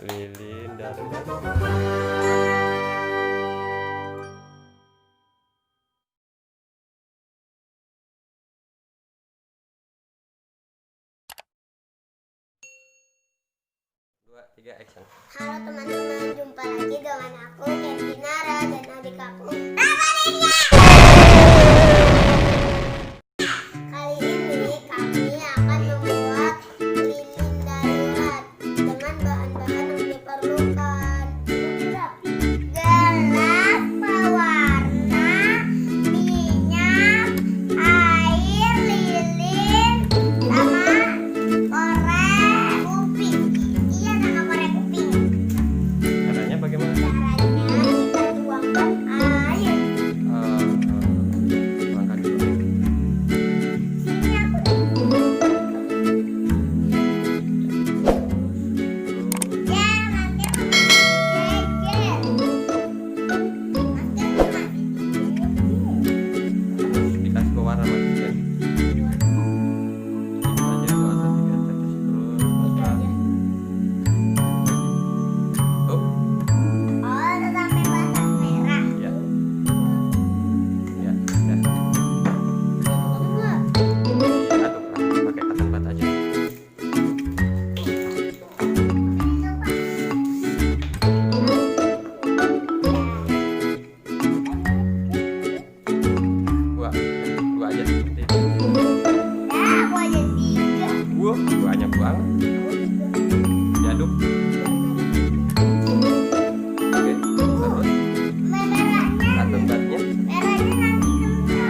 Lilin Darurat. Dua, tiga, action. Halo teman-teman, jumpa lagi dengan aku Kenzie dan adik aku Rafa. Kali ini kami akan membuat lilin darurat dengan bahan-bahan yang diperlukan: gelas pewarna, minyak, air, lilin, sama korek kuping. Iya, sama korek kuping. Caranya bagaimana? Caranya kita tuangkan air. Tuangkan dulu. Sini aku ya, nanti Terus dikasih pewarna mas. Kan? Ini aja 2 atau 3 tetes terus masukkan. Oh, oh, sampai batas merah. ya. Ya, ya. Aduk pakai cotton bud aja. Dua aja seperti itu. Ya, aku aja 3. Banyak banget. Diaduk. Oke, terus Merahnya, cotton budnya. merahnya nanti kena.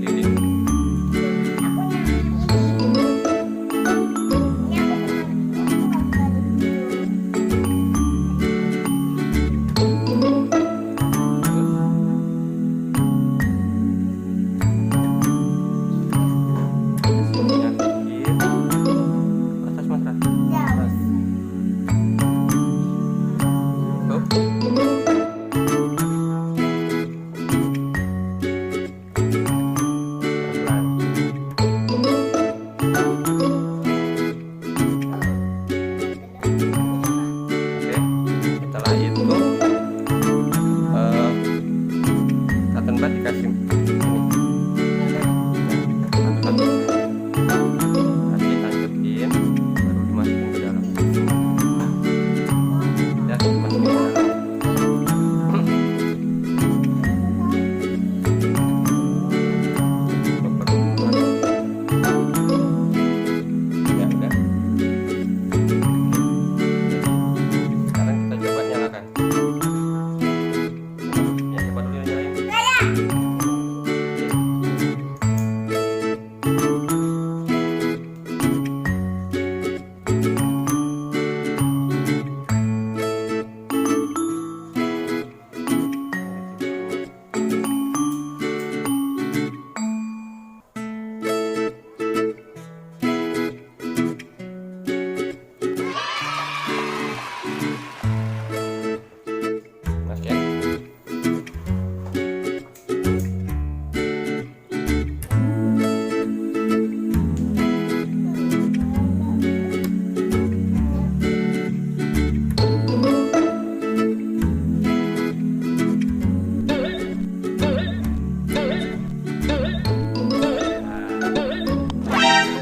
Lilin. Aku yang ini. Ini aku Minyak dikit. Atas mas Rafa. ya. Atas. Oh. Pelan-pelan. Oke, setelah itu cotton bud dikasih ini. Satu-satu. Kasih tancetin, baru dimasukin ke dalam. Ya, masukin ke dalam. Memperlukan. Ya udah. Sekarang kita coba nyalakan. Ya, coba dulu nyalain. Mas ya.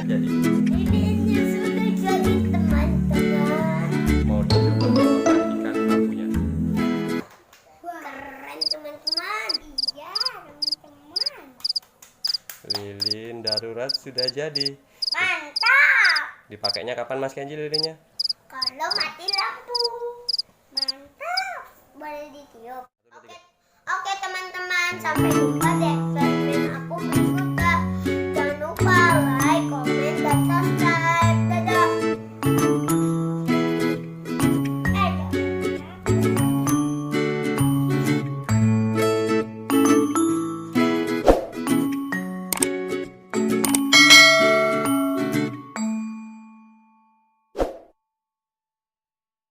Jadi Lilinnya sudah jadi, teman-teman. mau dicoba memperhatikan lampunya. Keren, teman-teman. Iya, teman-teman. Lilin darurat sudah jadi. Mantap. Dipakainya kapan Mas Kenzie lilinnya? Kalau mati lampu. Mantap. Boleh ditiup. Oke, teman-teman. Sampai jumpa di